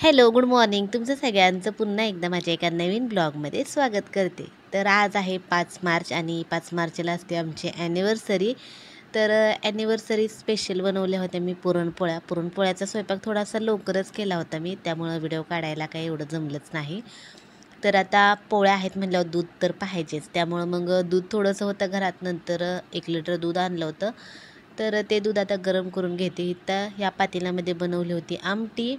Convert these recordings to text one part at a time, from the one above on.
Hello, good morning. तुमचं सगळ्यांचं पुन्हा एकदा माझ्या एका नवीन ब्लॉगमध्ये स्वागत करते. तर आज आहे 5 मार्च आणि 5 मार्चला असते आमची ॲनिव्हर्सरी. तर ॲनिव्हर्सरी स्पेशल बनवल्या होत्या मी पुरणपोळ्या. पुरणपोळ्याचा स्वयंपाक थोडासा लवकरच केला होता मी, त्यामुळं व्हिडिओ काढायला काही एवढं जमलंच नाही. तर आता पोळ्या आहेत म्हटल्यावर दूध तर पाहिजेच, त्यामुळं मग दूध थोडंसं होतं घरात. नंतर 1 लिटर दूध आणलं होतं. तर ते दूध आता गरम करून घेते. इथं ह्या पातेल्यामध्ये बनवली होती आमटी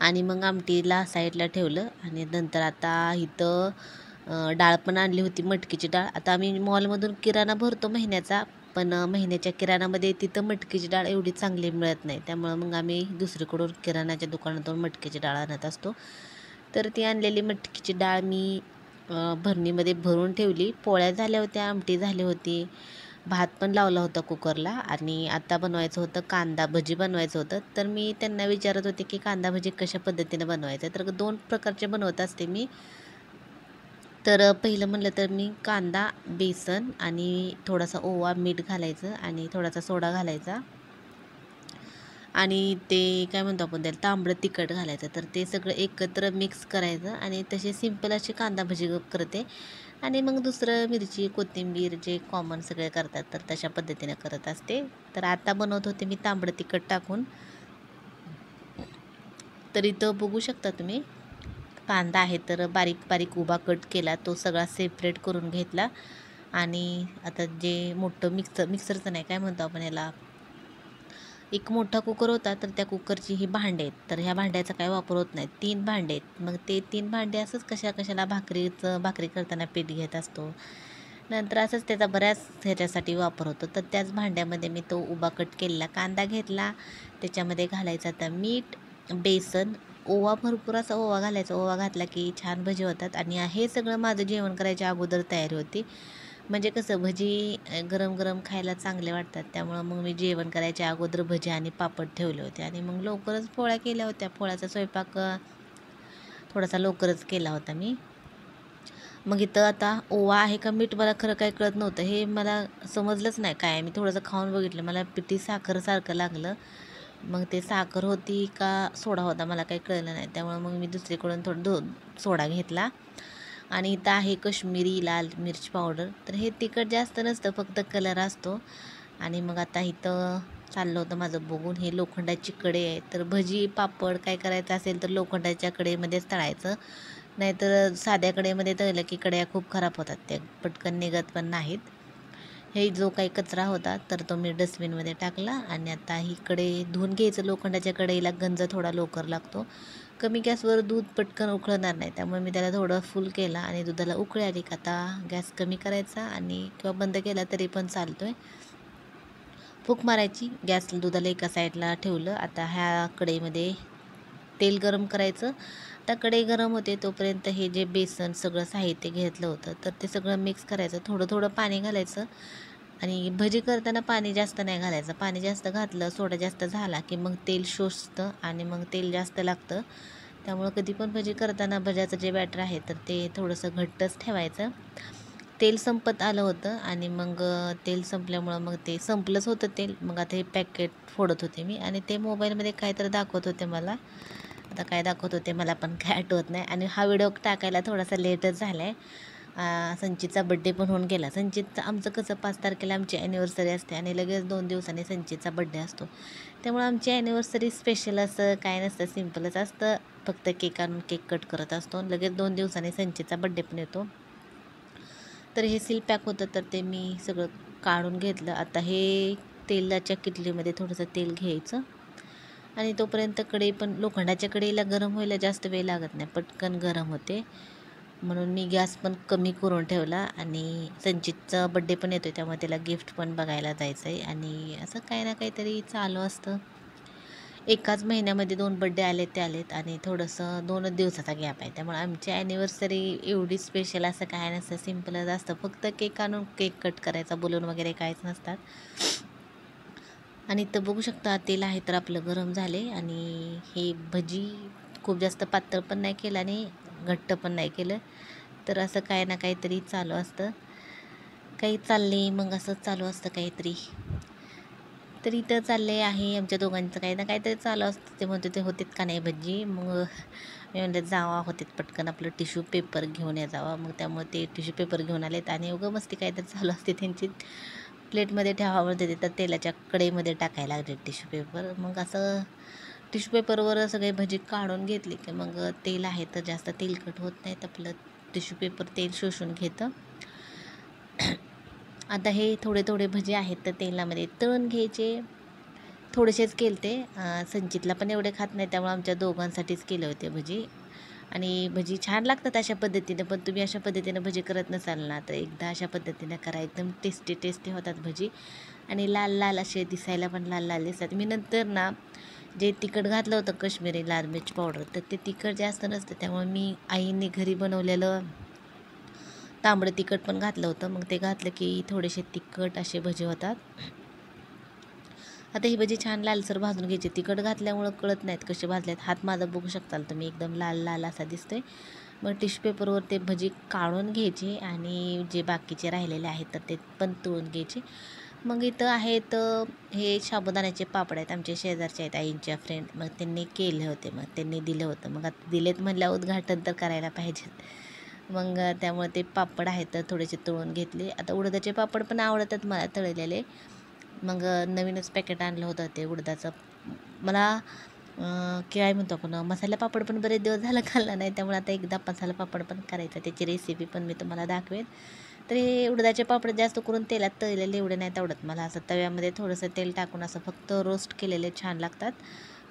आणि मग आमटीला साईडला ठेवलं. आणि नंतर आता इथं डाळ पण आणली होती, मटकीची डाळ. आता आम्ही मॉलमधून किराणा भरतो महिन्याचा, पण महिन्याच्या किराणामध्ये तिथं मटकीची डाळ एवढी चांगली मिळत नाही, त्यामुळं मग आम्ही दुसरीकडून किराणाच्या दुकानातून मटकीची डाळ आणत असतो. तर ती आणलेली मटकीची डाळ मी भरणीमध्ये भरून ठेवली. पोळ्या झाल्या होत्या, आमटी झाली होती, भात पण लावला होता कुकरला. आणि आता बनवायचं होतं कांदा भजी बनवायचं होतं. तर मी त्यांना विचारत होते की कांदा भजी कशा पद्धतीने बनवायचं. तर 2 प्रकारचे बनवत असते मी. तर पहिलं म्हणलं तर मी कांदा, बेसन आणि थोडासा ओवा, मीठ घालायचं आणि थोडासा सोडा घालायचा आणि ते काय म्हणतो आपण त्याला तांबडं तिखट घालायचं. तर ते सगळं एकत्र मिक्स करायचं आणि तसे सिंपल अशी कांदा भजी करते. आणि मग दुसरं मिरची, कोथिंबीर जे कॉमन सगळे करतात, तर तशा पद्धतीने करत असते. तर आता बनवत होते मी तांबडं तिखट टाकून. तर इथं बघू शकता तुम्ही कांदा आहे तर बारीक बारीक उभा कट केला, तो सगळा सेपरेट करून घेतला. आणि आता जे मोठं मिक्सरचं नाही, काय म्हणतो आपण याला, एक मोठा कुकर होता. तर त्या कुकरची ही भांडे आहेत, तर ह्या भांड्याचा काय वापर होत नाही. 3 भांडे आहेत. मग ते 3 भांडे असंच कशाला भाकरी करताना पीठ घेत असतो, नंतर असंच त्याचा बऱ्याच ह्याच्यासाठी वापर होतो. तर त्याच भांड्यामध्ये मी तो उभा कट केलेला कांदा घेतला. त्याच्यामध्ये घालायचं आता मीठ, बेसन, ओवा, भरपूर असा ओवा घालायचा. ओवा घातला की छान भजी होतात. आणि हे सगळं माझं जेवण करायच्या अगोदर तयारी होती. म्हणजे कसं भजी गरम गरम खायला चांगले वाटतात, त्यामुळं मग मी जेवण करायच्या अगोदर भजी आणि पापड ठेवले होते. आणि मग लवकरच पोळ्या केल्या होत्या. पोळ्याचा स्वयंपाक थोडासा लवकरच केला होता मी. मग इथं आता ओवा आहे का मीठ मला खरं काय कळत नव्हतं, हे मला समजलंच नाही काय. मी थोडंसं खाऊन बघितलं, मला पिठी साखरसारखं लागलं. मग ते साखर होती का सोडा होता मला काही कळलं नाही, त्यामुळे मग मी दुसरीकडून सोडा घेतला. आणि इथं आहे कश्मीरी लाल मिरची पावडर. तर हे तिखट जास्त नसतं, फक्त कलर असतो. आणि मग आता इथं चाललं होतं माझं बघून, हे लोखंडाची कढई आहे. तर भजी पापड काय करायचं असेल तर लोखंडाच्या कढईमध्येच तळायचं, नाहीतर साध्या कढईमध्ये तळलं की कढया खूप खराब होतात, त्या पटकन निघत पण नाहीत. हे जो काही कचरा होता तर तो मी डस्टबिनमध्ये टाकला. आणि आता ही कढई धुवून घ्यायचं. लोखंडाच्या कढईला गंज थोडा लवकर लागतो. कमी गॅसवर दूध पटकन उकळणार नाही, त्यामुळे मी त्याला थोडं फुल केला. आणि दुधाला उकळी आली का आता गॅस कमी करायचा आणि किंवा बंद केला तरी पण चालतो आहे. फूक मारायची, गॅस दुधाला एका साईडला ठेवलं. आता ह्या कढईमध्ये तेल गरम करायचं. आता कढई गरम होते तोपर्यंत हे जे बेसन सगळं साहित्य घेतलं होतं तर ते सगळं मिक्स करायचं. थोडं थोडं पाणी घालायचं. आणि भजी करताना पाणी जास्त नाही घालायचं. पाणी जास्त घातलं, सोडा जास्त झाला की मग तेल शोषतं आणि मग तेल जास्त लागतं. त्यामुळं कधी पण भजी करताना भज्याचं जे बॅटर आहे तर ते थोडंसं घट्टच ठेवायचं. तेल संपत आलं होतं आणि मग तेल संपल्यामुळं मग ते संपलंच होतं तेल. मग आता हे पॅकेट फोडत होते मी आणि ते मोबाईलमध्ये काहीतरी दाखवत होते मला. आता काय दाखवत होते मला पण काय आठवत नाही. आणि हा व्हिडिओ टाकायला थोडासा लेटच झाला आहे. संचितचा बड्डे पण होऊन गेला. संचितचं आमचं कसं 5 तारखेला आमची ॲनिव्हर्सरी असते आणि लगेच 2 दिवसांनी संचितचा बड्डे असतो. त्यामुळं आमची ॲनिव्हर्सरी स्पेशल असं काय नसतं, सिम्पलच असतं. फक्त केक आणून केक कट करत असतो. लगेच 2 दिवसांनी संचितचा बड्डे पण येतो. तर हे सील पॅक होतं तर ते मी सगळं काढून घेतलं. आता हे तेलाच्या किटलीमध्ये थोडंसं तेल घ्यायचं आणि तोपर्यंत कढई पण लोखंडाच्या कढईला गरम व्हायला जास्त वेळ लागत नाही, पटकन गरम होते. म्हणून मी गॅस पण कमी करून ठेवला. आणि संचितचा बड्डे पण येतो त्यामुळे त्याला गिफ्ट पण बघायला जायचं आहे. आणि असं काही ना काहीतरी चालू असतं. एकाच महिन्यामध्ये 2 बड्डे आलेत ते आलेत आणि थोडंसं 2च दिवसाचा गॅप आहे, त्यामुळे आमची ॲनिव्हर्सरी एवढी स्पेशल असं काय नसतं, सिम्पलच असतं. फक्त केक आणून केक कट करायचा, बलून वगैरे काहीच नसतात. आणि इथं बघू शकता तेल आहे तर आपलं गरम झाले. आणि हे भजी खूप जास्त पातळ पण नाही केलं आणि घट्ट पण नाही केलं. तर असं काही ना काहीतरी चालू असतं, काही चालले मग असं चालू असतं काहीतरी. तर इथं चालले आहे आमच्या दोघांचं काही ना काहीतरी चालू असतं. ते म्हणते ते होतेत का नाही भजी. मग मी म्हणलं जावा होतेत पटकन आपलं टिश्यू पेपर घेऊन या जावा. मग त्यामुळे ते टिश्यू पेपर घेऊन आलेत आणि उगं मस्ती काहीतरी चालू असते त्यांची. प्लेटमध्ये ठेवावं ते तर तेलाच्या कढईमध्ये टाकायला लागले टिश्यू पेपर. मग असं टिश्यू पेपरवर सगळे भजी काढून घेतली की मग तेल आहे तर जास्त तेलकट होत नाहीत. आपलं टिश्यू पेपर तेल शोषून घेतं. आता हे थोडे थोडे भजी आहेत तर तेलामध्ये तळून घ्यायचे. थोडेसेच केले ते संचितला पण एवढे खात नाही त्यामुळे आमच्या दोघांसाठीच केले होते भजी. आणि भजी छान लागतात अशा पद्धतीनं. पण तुम्ही अशा पद्धतीनं भजी करत नसाल ना तर एकदा अशा पद्धतीनं करा. एकदम टेस्टी होतात भजी आणि लाल लाल असे दिसायला पण लाल लाल दिसतात. मी नंतर ना जे तिखट घातलं होतं काश्मीरी लाल मिर्च पावडर तर ते तिखट जास्त नसतं त्यामुळे मी आईने घरी बनवलेलं तांबडं तिखट पण घातलं होतं. मग ते घातलं की थोडेसे तिखट असे भजी होतात. आता ही भजी छान लालसर भाजून घ्यायची. तिखट घातल्यामुळं कळत नाहीत कसे भाजलेत. हात माझा बघू शकताल तुम्ही एकदम लाल लाल असा दिसतोय. मग टिश्यू पेपरवर ते भजी काढून घ्यायचे आणि जे बाकीचे राहिलेले आहेत तर ते पण तळून घ्यायचे. मग इथं आहेत हे साबुदाण्याचे पापड आहेत. आमचे शेजारचे आहेत आईंच्या फ्रेंड. मग त्यांनी केले होते. मग त्यांनी दिलं होतं. मग आता दिलेत म्हणल्यावर उद्घाटन तर करायला पाहिजेत. मग त्यामुळे ते पापड आहेत तर थोडेसे तळून घेतले. आता उडदाचे पापड पण आवडतात मला तळलेले. मग नवीनच पॅकेट आणलं होतं ते उडदाचं. मला काय म्हणतो आपण मसाला पापड पण बरेच दिवस झालं खाल्ला नाही त्यामुळे आता एकदा मसाला पापड पण करायचा. त्याची रेसिपी पण मी तुम्हाला दाखवेन. तर हे उडदाचे पापड जास्त करून तेलात तळलेले एवढे नाहीत आवडत मला. असं तव्यामध्ये थोडंसं तेल टाकून असं फक्त रोस्ट केलेले छान लागतात.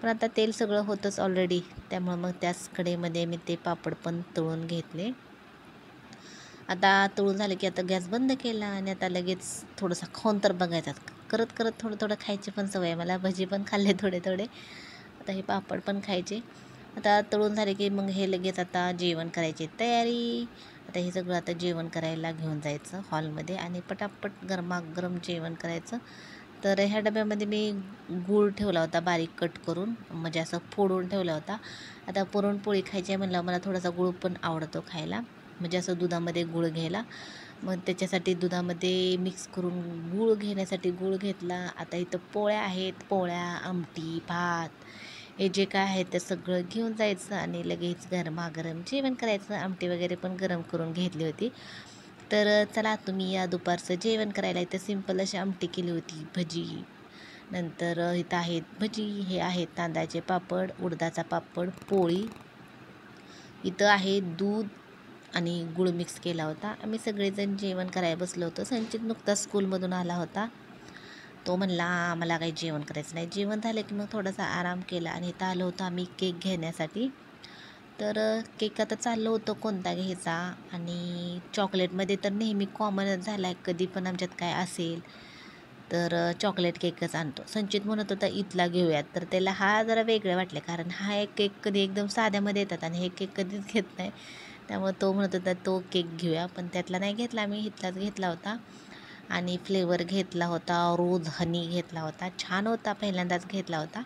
पण आता तेल सगळं होतंच ऑलरेडी त्यामुळं मग त्याच कढईमध्ये मी ते पापड पण तळून घेतले. आता तळून झालं की आता गॅस बंद केला आणि आता लगेच थोडंसं खाऊन तर बघायचं. करत करत थोडं थोडं खायची पण सवय आहे मला. भजी पण खाल्ले थोडे थोडे. आता हे पापड पण खायचे. आता तळून झाले की मग हे लगेच आता जेवण करायची तयारी. आता हे सगळं आता जेवण करायला घेऊन जायचं हॉलमध्ये आणि पटापट गरमागरम जेवण करायचं. तर ह्या डब्यामध्ये मी गूळ ठेवला होता बारीक कट करून म्हणजे असं फोडून ठेवला होता. आता पुरणपोळी खायची आहे म्हणलं मला थोडासा गूळ पण आवडतो खायला. म्हणजे असं दुधामध्ये गूळ घ्यायला. मग त्याच्यासाठी दुधामध्ये मिक्स करून गूळ घेण्यासाठी गूळ घेतला. आता इथं पोळ्या आहेत. पोळ्या, आमटी, भात हे जे काय आहे ते सगळं घेऊन जायचं आणि लगेच गरमागरम जेवण करायचं. आमटी वगैरे पण गरम करून घेतली होती. तर चला तुम्ही या दुपारचं जेवण करायला. इथं सिंपल अशी आमटी केली होती. भजी नंतर इथं आहेत भजी. हे आहेत तांदळाचे पापड, उडदाचा पापड, पोळी. इथं आहे दूध आणि गूळ मिक्स केला होता. आम्ही सगळेजण जेवण करायला बसलो होतो. संचित नुकताच स्कूलमधून आला होता. तो म्हणला मला काही जेवण करायचं नाही. जेवण झालं की मग थोडासा आराम केला आणि इथं आलो होतो आम्ही केक घेण्यासाठी. तर केक आता चाललं होतं कोणता घ्यायचा आणि चॉकलेटमध्ये तर नेहमी कॉमनच झाला आहे. कधी पण आमच्यात काय असेल तर चॉकलेट केकच आणतो. संचित म्हणत होता इथला घेऊयात तर त्याला हा जरा वेगळं वाटले कारण हा एक केक कधी एकदम साध्यामध्ये येतात आणि हे केक कधीच घेत नाही. त्यामुळे तो म्हणत होता तो केक घेऊया पण त्यातला नाही घेतला आम्ही. इथलाच घेतला होता आणि फ्लेवर घेतला होता रोज हनी घेतला होता. छान होता. पहिल्यांदाच घेतला होता.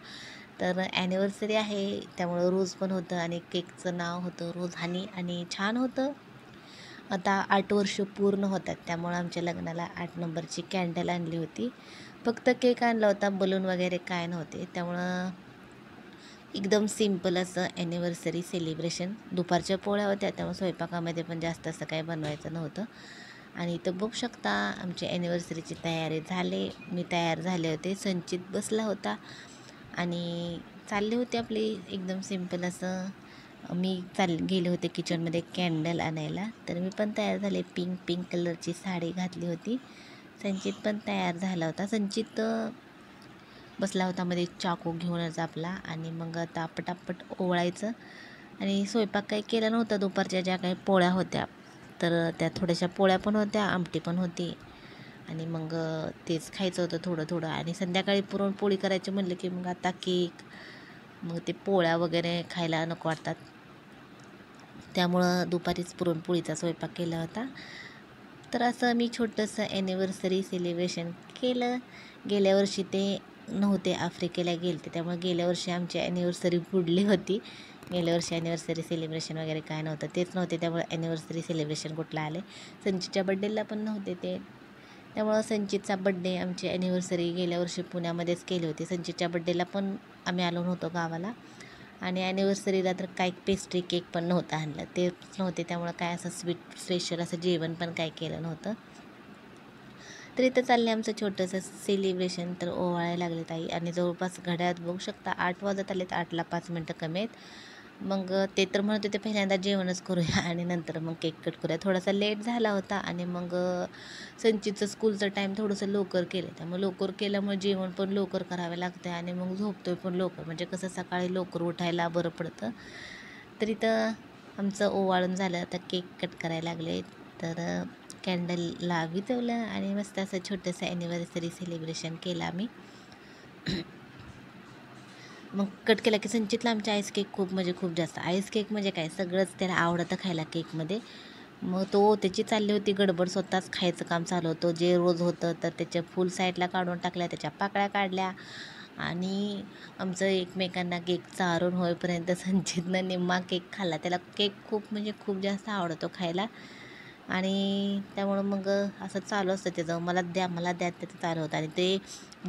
तर ॲनिव्हर्सरी आहे त्यामुळं रोज पण होतं आणि केकचं नाव होतं रोज हनी आणि छान होतं. आता 8 वर्ष पूर्ण होतात त्यामुळं आमच्या लग्नाला 8 नंबरची कॅन्डल आणली होती. फक्त केक आणला होता. बलून वगैरे काय नव्हते त्यामुळं एकदम सिम्पल असं ॲनिव्हर्सरी सेलिब्रेशन. दुपारच्या पोळ्या होत्या त्यामुळे स्वयंपाकामध्ये पण जास्त असं काही बनवायचं नव्हतं. आणि इथं बघू शकता आमची ॲनिव्हर्सरीची तयारी झाली. मी तयार झाले होते. संचित बसला होता आणि चालले होते आपली एकदम सिम्पल असं. मी गेले होते किचनमध्ये कॅन्डल आणायला. तर मी पण तयार झाले. पिंक कलरची साडी घातली होती. संचित पण तयार झाला होता. संचित बसला होता मध्ये चाकू घेऊनच आपला आणि मग आता पटापट ओवाळायचं. आणि स्वयंपाक काही केला नव्हता. दुपारच्या ज्या काही पोळ्या होत्या तर त्या थोड्याशा पोळ्या पण होत्या, आमटी पण होती आणि मग तेच खायचं होतं थोडं थोडं. आणि संध्याकाळी पुरणपोळी करायची म्हणलं की मग आता केक मग ते पोळ्या वगैरे खायला नको वाटतात. त्यामुळं दुपारीच पुरणपोळीचा स्वयंपाक केला होता. तर असं मी छोटंसं ॲनिव्हर्सरी सेलिब्रेशन केलं. गेल्या वर्षी ते नव्हते आफ्रिकेला गेले त्यामुळे गेल्या वर्षी आमची ॲनिव्हर्सरी बुडली होती. गेल्या वर्षी ॲनिव्हर्सरी सेलिब्रेशन वगैरे काय नव्हतं. तेच नव्हते त्यामुळे ॲनिव्हर्सरी सेलिब्रेशन कुठलं आले. संचितच्या बड्डेला पण नव्हते ते त्यामुळं संचितचा बड्डे, आमची ॲनिव्हर्सरी गेल्या वर्षी पुण्यामध्येच केली होती. संचितच्या बड्डेला पण आम्ही आलो नव्हतो गावाला आणि ॲनिव्हर्सरीला तर काय पेस्ट्री केक पण नव्हता आणलं, तेच नव्हते. त्यामुळं काय असं स्पेशल असं जेवण पण काय केलं नव्हतं. तर इथं चाललं आमचं छोटंसं सेलिब्रेशन. तर ओवाळायला लागले ताई आणि जवळपास घड्याळात बघू शकता 8 वाजत आलेत, 8ला 5 मिनटं कमी आहेत. मग ते तर म्हणत होते पहिल्यांदा जेवणच करूया आणि नंतर मग केक कट करूया. थोडासा लेट झाला होता आणि मग संचितचं स्कूलचं टाईम थोडंसं लवकर केलं. त्यामुळे लवकर केल्यामुळे जेवण पण लवकर करावं लागतं आणि मग झोपतोय पण लवकर, म्हणजे कसं सकाळी लवकर उठायला बरं पडतं. तर इथं आमचं ओवाळून झालं, आता केक कट करायला लागले. तर कॅन्डल लावितवलं आणि मस्त असं छोटंसं ॲनिव्हर्सरी सेलिब्रेशन केलं आम्ही. मग कट केला की संचितला आमच्या आईस केक खूप म्हणजे खूप जास्त, आईस केक म्हणजे काय सगळंच त्याला आवडतं खायला केकमध्ये. मग त्याची चालली होती गडबड, स्वतःच खायचं काम चालू होतं. जे रोज होतं तर त्याच्या फुल साईडला काढून टाकल्या, त्याच्या पाकळ्या काढल्या आणि आमचं एकमेकांना केक चारून होईपर्यंत संचितनं निम्मा केक खाल्ला. त्याला केक खूप म्हणजे खूप जास्त आवडतो खायला आणि त्यामुळं मग असं चालू असतं त्याचं, मला द्या मला द्या, त्याचं चालू होतं. आणि ते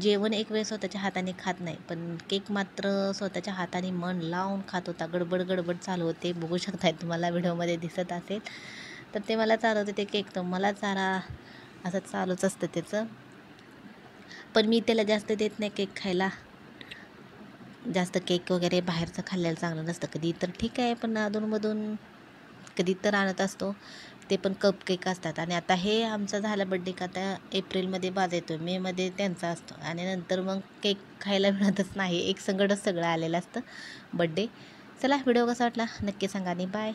जेवण एक वेळ स्वतःच्या हाताने खात नाही, पण केक मात्र स्वतःच्या हाताने मन लावून खात होता. गडबड गडबड चालू होते, बघू शकताय, तुम्हाला व्हिडिओमध्ये दिसत असेल. तर ते मला चालवते ते केक, तर मला चारा असं चालूच असतं त्याचं. पण मी त्याला जास्त देत नाही केक खायला. जास्त केक वगैरे बाहेरचं खाल्लेलं चांगलं नसतं. कधी तर ठीक आहे, पण अधूनमधून कधी तर आणत असतो. ते पण कप केक असतात. आणि आता हे आमचा झाला बड्डे का आता एप्रिलमध्ये माझा येतो, मेमध्ये त्यांचा असतो आणि नंतर मग केक खायला मिळतच नाही. एक संगडच सगळं आलेलं असतं बड्डे. चला, व्हिडिओ कसा वाटला नक्की सांगा आणि बाय.